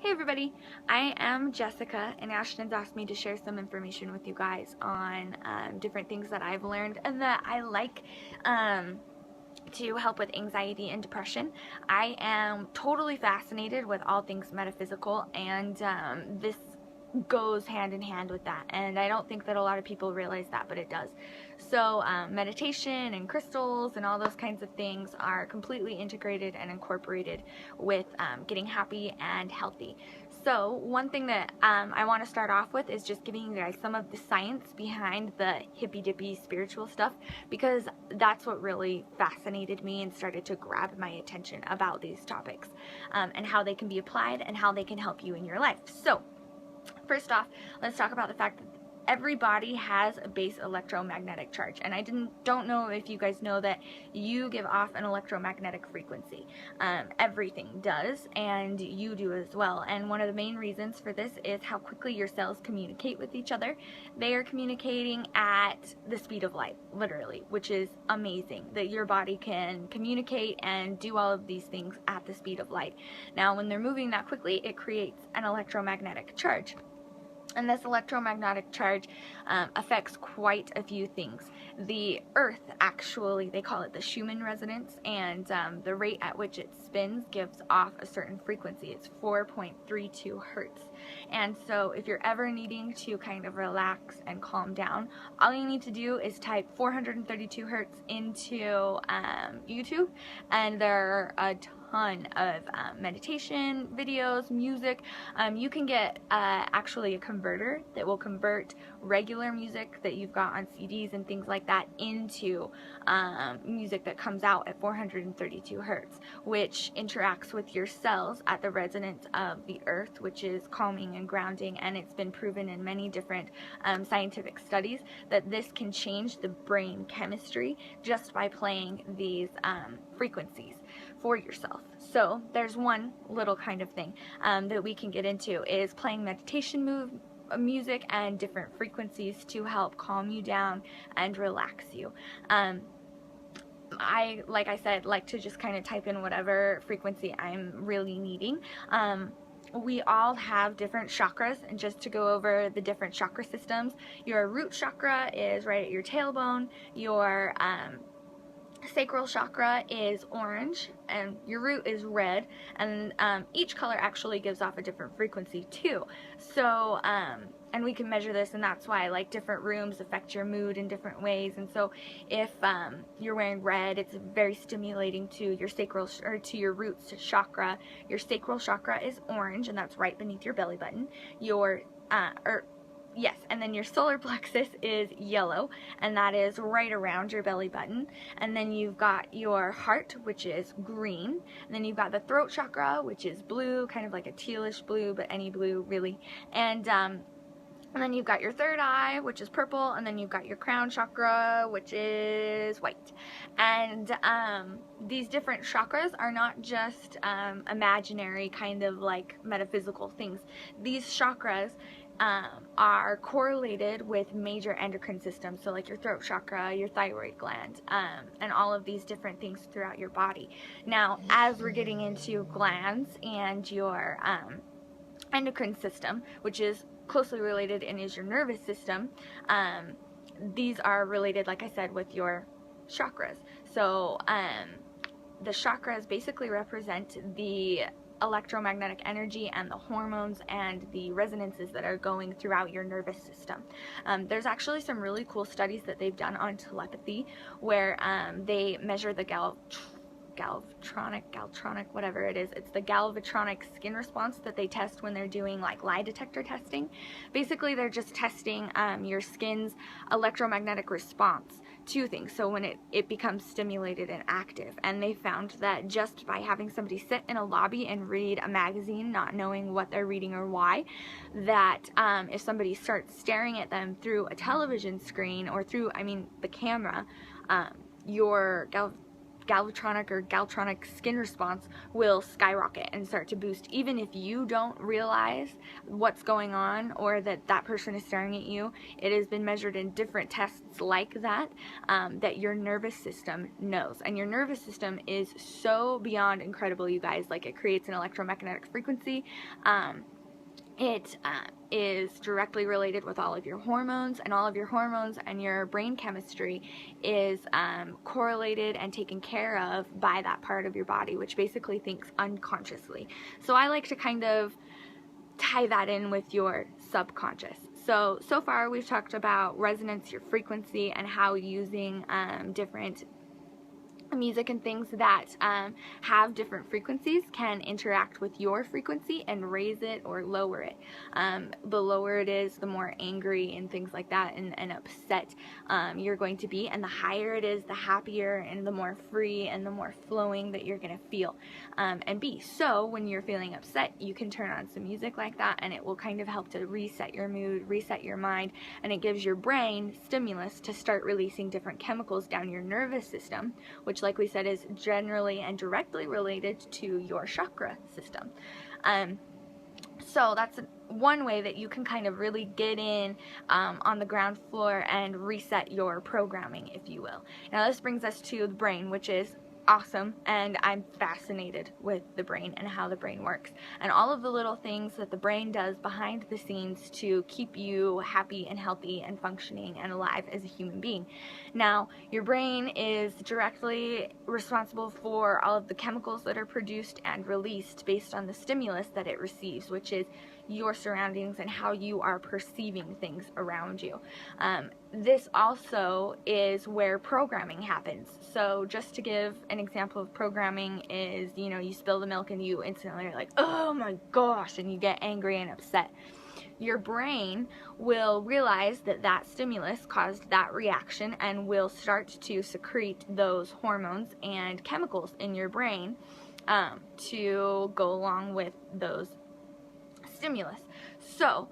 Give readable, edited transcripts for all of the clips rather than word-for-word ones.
Hey everybody, I am Jessica, and Ashton's asked me to share some information with you guys on different things that I've learned and that I like to help with anxiety and depression. I am totally fascinated with all things metaphysical, and this goes hand in hand with that, and I don't think that a lot of people realize that, but it does. So meditation and crystals and all those kinds of things are completely integrated and incorporated with getting happy and healthy. So one thing that I want to start off with is just giving you guys some of the science behind the hippy dippy spiritual stuff, because that's what really fascinated me and started to grab my attention about these topics, and how they can be applied and how they can help you in your life. So first off, let's talk about the fact that everybody has a base electromagnetic charge, and I don't know if you guys know that you give off an electromagnetic frequency. Everything does, and you do as well. And one of the main reasons for this is how quickly your cells communicate with each other. They are communicating at the speed of light, literally, which is amazing that your body can communicate and do all of these things at the speed of light. Now, when they're moving that quickly, it creates an electromagnetic charge. And this electromagnetic charge affects quite a few things. The Earth, actually, they call it the Schumann resonance, and the rate at which it spins gives off a certain frequency. It's 4.32 hertz. And so if you're ever needing to kind of relax and calm down, all you need to do is type 432 hertz into YouTube, and there are a ton of meditation videos, music. You can get actually a converter that will convert regular music that you've got on CDs and things like that into music that comes out at 432 hertz, which interacts with your cells at the resonance of the Earth, which is calming and grounding. And it's been proven in many different scientific studies that this can change the brain chemistry just by playing these frequencies for yourself. So there's one little kind of thing that we can get into, is playing meditation music and different frequencies to help calm you down and relax you. I, like I said, like to just kind of type in whatever frequency I'm really needing. We all have different chakras, and just to go over the different chakra systems, your root chakra is right at your tailbone. Your sacral chakra is orange, and your root is red, and each color actually gives off a different frequency too. So and we can measure this, and that's why like different rooms affect your mood in different ways. And so if you're wearing red, it's very stimulating to your sacral, or to your root chakra. Your sacral chakra is orange, and that's right beneath your belly button. Your yes, and then your solar plexus is yellow, and that is right around your belly button. And then you've got your heart, which is green. And then you've got the throat chakra, which is blue, kind of like a tealish blue, but any blue really. And then you've got your third eye, which is purple, and then you've got your crown chakra, which is white. And these different chakras are not just imaginary kind of like metaphysical things. These chakras are correlated with major endocrine systems, so like your throat chakra, your thyroid gland, and all of these different things throughout your body. Now, as we're getting into glands and your endocrine system, which is closely related and is your nervous system, these are related, like I said, with your chakras. So the chakras basically represent the electromagnetic energy and the hormones and the resonances that are going throughout your nervous system. There's actually some really cool studies that they've done on telepathy, where they measure the galtronic, whatever it is. It's the galvatronic skin response that they test when they're doing like lie detector testing. Basically, they're just testing your skin's electromagnetic response to things, so when it becomes stimulated and active. And they found that just by having somebody sit in a lobby and read a magazine, not knowing what they're reading or why, that if somebody starts staring at them through a television screen or through, the camera, your galvanic or galtronic skin response will skyrocket and start to boost, even if you don't realize what's going on or that that person is staring at you. It has been measured in different tests like that, that your nervous system knows. And your nervous system is so beyond incredible, you guys. Like, it creates an electromagnetic frequency. It is directly related with all of your hormones, and all of your hormones and your brain chemistry is correlated and taken care of by that part of your body, which basically thinks unconsciously. So I like to kind of tie that in with your subconscious. So far we've talked about resonance, your frequency, and how using different music and things that have different frequencies can interact with your frequency and raise it or lower it. The lower it is, the more angry and things like that and upset you're going to be, and the higher it is, the happier and the more free and the more flowing that you're going to feel and be. So when you're feeling upset, you can turn on some music like that, and it will kind of help to reset your mood, reset your mind, and it gives your brain stimulus to start releasing different chemicals down your nervous system, which, like we said, is generally and directly related to your chakra system. So that's one way that you can kind of really get in on the ground floor and reset your programming, if you will. Now this brings us to the brain, which is awesome, and I'm fascinated with the brain and how the brain works and all of the little things that the brain does behind the scenes to keep you happy and healthy and functioning and alive as a human being. Now, your brain is directly responsible for all of the chemicals that are produced and released based on the stimulus that it receives, which is your surroundings and how you are perceiving things around you. This also is where programming happens. So just to give an example of programming is, you know, you spill the milk and you instantly are like, oh my gosh, and you get angry and upset. Your brain will realize that that stimulus caused that reaction and will start to secrete those hormones and chemicals in your brain to go along with those stimulus. So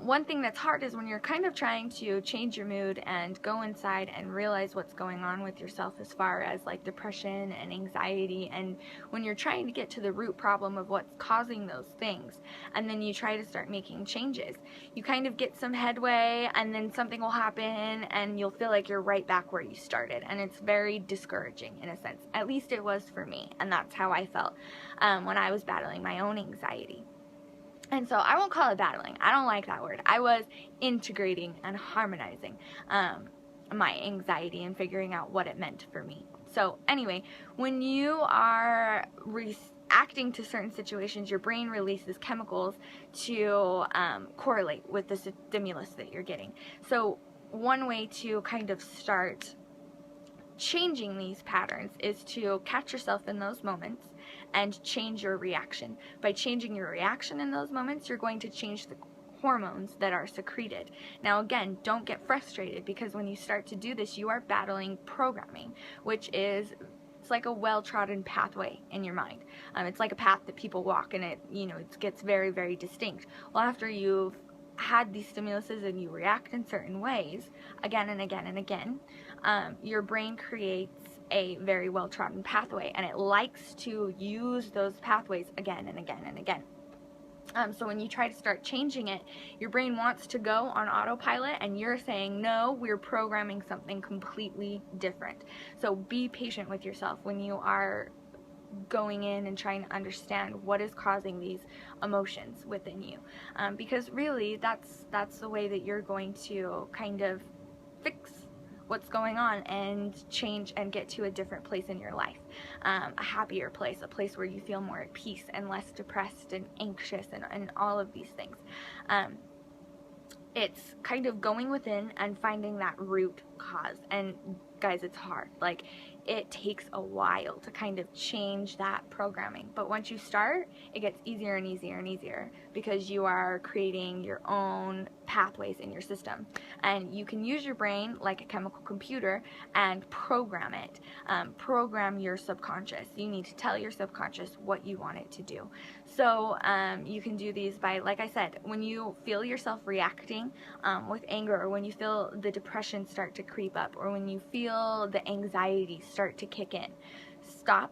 one thing that's hard is when you're kind of trying to change your mood and go inside and realize what's going on with yourself as far as like depression and anxiety, and when you're trying to get to the root problem of what's causing those things, and then you try to start making changes, you kind of get some headway and then something will happen and you'll feel like you're right back where you started, and it's very discouraging in a sense. At least it was for me, and that's how I felt when I was battling my own anxiety. And so I won't call it battling. I don't like that word. I was integrating and harmonizing my anxiety and figuring out what it meant for me. So anyway, when you are reacting to certain situations, your brain releases chemicals to correlate with the stimulus that you're getting. So one way to kind of start changing these patterns is to catch yourself in those moments and change your reaction. By changing your reaction in those moments, you're going to change the hormones that are secreted. Now again, don't get frustrated, because when you start to do this, you are battling programming, which is, it's like a well-trodden pathway in your mind. It's like a path that people walk, and it gets very, very distinct. Well, after you've had these stimuluses and you react in certain ways again and again and again, your brain creates a very well-trodden pathway, and it likes to use those pathways again and again and again. So when you try to start changing it, your brain wants to go on autopilot, and you're saying, no, we're programming something completely different. So be patient with yourself when you are going in and trying to understand what is causing these emotions within you, because really that's the way that you're going to kind of fix what's going on and change and get to a different place in your life, a happier place, a place where you feel more at peace and less depressed and anxious and all of these things. It's kind of going within and finding that root cause. And guys, it's hard. Like, it takes a while to kind of change that programming. But once you start, it gets easier and easier and easier, because you are creating your own pathways in your system. And you can use your brain like a chemical computer and program it. Program your subconscious. You need to tell your subconscious what you want it to do. So you can do these by, like I said, when you feel yourself reacting with anger, or when you feel the depression start to creep up, or when you feel the anxiety start to kick in, stop,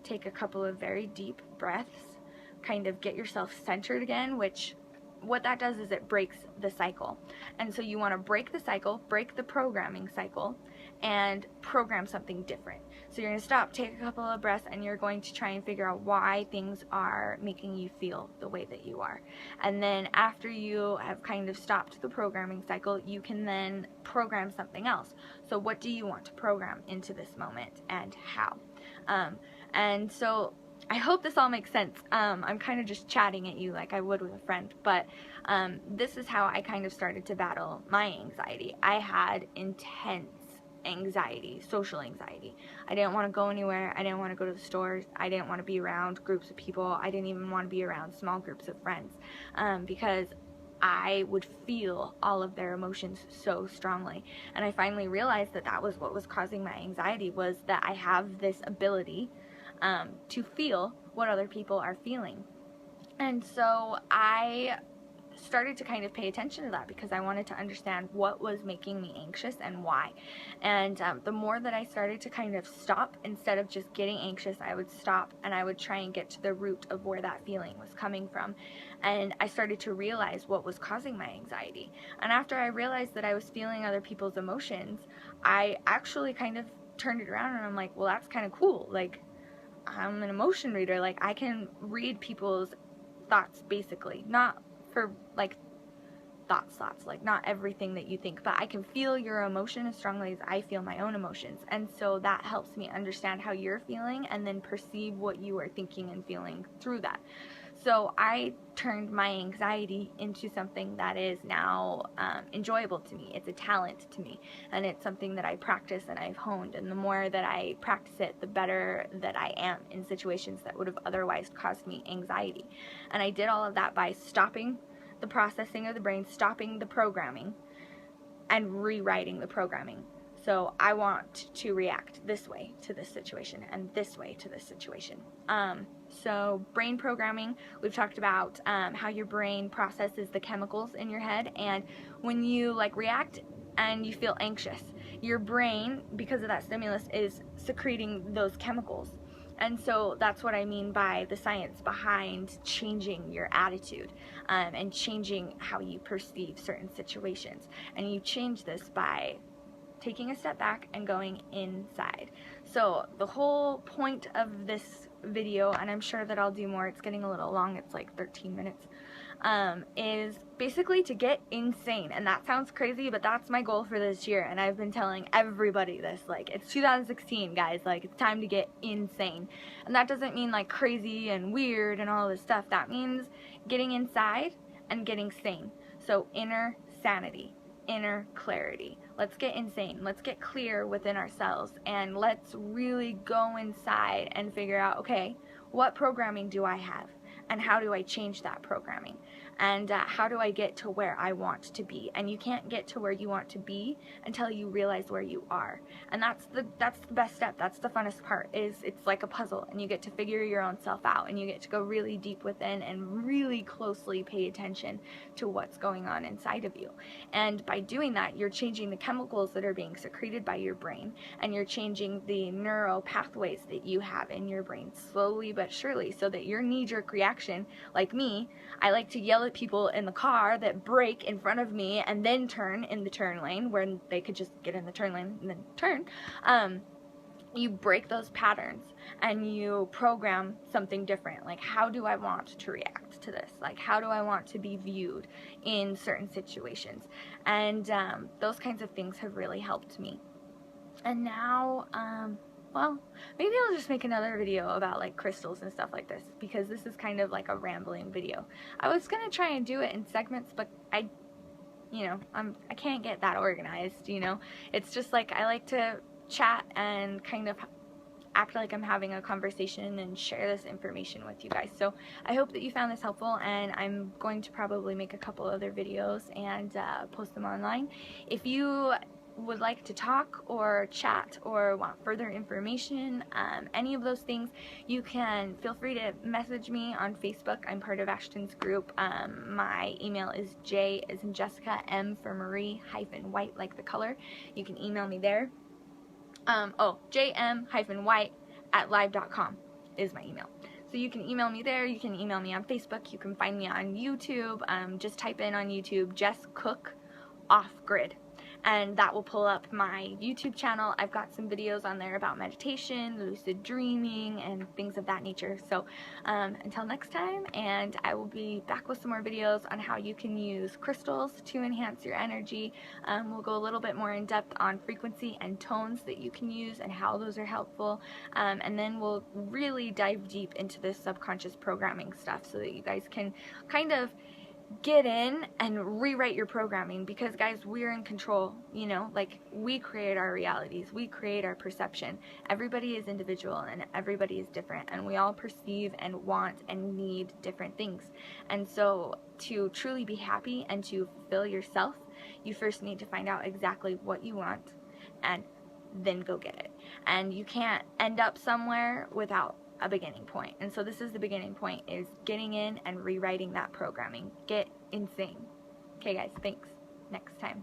take a couple of very deep breaths, kind of get yourself centered again, which what that does is it breaks the cycle. And so you want to break the cycle, break the programming cycle, and program something different. So you're going to stop, take a couple of breaths, and you're going to try and figure out why things are making you feel the way that you are. And then after you have kind of stopped the programming cycle, you can then program something else. So what do you want to program into this moment, and how? And so I hope this all makes sense. I'm kind of just chatting at you like I would with a friend, but this is how I kind of started to battle my anxiety. I had intense anxiety, social anxiety. I didn't want to go anywhere. I didn't want to go to the stores. I didn't want to be around groups of people. I didn't even want to be around small groups of friends because I would feel all of their emotions so strongly. And I finally realized that that was what was causing my anxiety, was that I have this ability to feel what other people are feeling. And so I started to kind of pay attention to that because I wanted to understand what was making me anxious and why. And the more that I started to kind of stop, instead of just getting anxious, I would stop and I would try and get to the root of where that feeling was coming from. And I started to realize what was causing my anxiety. And after I realized that I was feeling other people's emotions, I actually kind of turned it around and I'm like, well, that's kind of cool. Like, I'm an emotion reader. Like, I can read people's thoughts, basically. Not for, like, thoughts, like, not everything that you think, but I can feel your emotion as strongly as I feel my own emotions. And so that helps me understand how you're feeling and then perceive what you are thinking and feeling through that. So I turned my anxiety into something that is now enjoyable to me. It's a talent to me, and it's something that I practice and I've honed. And the more that I practice it, the better that I am in situations that would have otherwise caused me anxiety. And I did all of that by stopping the processing of the brain, stopping the programming, and rewriting the programming. So I want to react this way to this situation and this way to this situation. So brain programming, we've talked about how your brain processes the chemicals in your head, and when you like react and you feel anxious, your brain, because of that stimulus, is secreting those chemicals. And so that's what I mean by the science behind changing your attitude and changing how you perceive certain situations. And you change this by taking a step back and going inside. So the whole point of this video, and I'm sure that I'll do more, it's getting a little long, it's like 13 minutes, is basically to get insane. And that sounds crazy, but that's my goal for this year, and I've been telling everybody this. Like, it's 2016, guys, like, it's time to get insane. And that doesn't mean like crazy and weird and all this stuff. That means getting inside and getting sane. So inner sanity, inner clarity. Let's get insane. Let's get clear within ourselves, and let's really go inside and figure out, okay, what programming do I have, and how do I change that programming, and how do I get to where I want to be? And you can't get to where you want to be until you realize where you are. And that's the best step. That's the funnest part. Is it's like a puzzle, and you get to figure your own self out, and you get to go really deep within and really closely pay attention to what's going on inside of you. And by doing that, you're changing the chemicals that are being secreted by your brain, and you're changing the neural pathways that you have in your brain slowly but surely, so that your knee-jerk reaction, like me, I like to yell at people in the car that brake in front of me and then turn in the turn lane, where they could just get in the turn lane and then turn. You break those patterns and you program something different. Like, how do I want to react to this? Like, how do I want to be viewed in certain situations? And those kinds of things have really helped me. And now, well, maybe I'll just make another video about like crystals and stuff like this, because this is kind of like a rambling video. I was gonna try and do it in segments, but I can't get that organized, you know. It's just like I like to chat and kind of act like I'm having a conversation and share this information with you guys. So I hope that you found this helpful, and I'm going to probably make a couple other videos and post them online. If you would like to talk or chat or want further information, any of those things, you can feel free to message me on Facebook. I'm part of Ashton's group. My email is J as in Jessica, M for Marie, -white like the color. You can email me there. jm-white@live.com is my email. So you can email me there, you can email me on Facebook, you can find me on YouTube. Just type in on YouTube, Jess Cook Off Grid, and that will pull up my YouTube channel. I've got some videos on there about meditation, lucid dreaming, and things of that nature. So until next time, and I will be back with some more videos on how you can use crystals to enhance your energy. We'll go a little bit more in depth on frequency and tones that you can use and how those are helpful, and then we'll really dive deep into this subconscious programming stuff so that you guys can kind of get in and rewrite your programming, because guys, we're in control, you know, like we create our realities, we create our perception. Everybody is individual and everybody is different, and we all perceive and want and need different things. And so to truly be happy and to fulfill yourself, you first need to find out exactly what you want and then go get it. And you can't end up somewhere without a beginning point. And so this is the beginning point, is getting in and rewriting that programming. Get insane. Okay guys, thanks. Next time.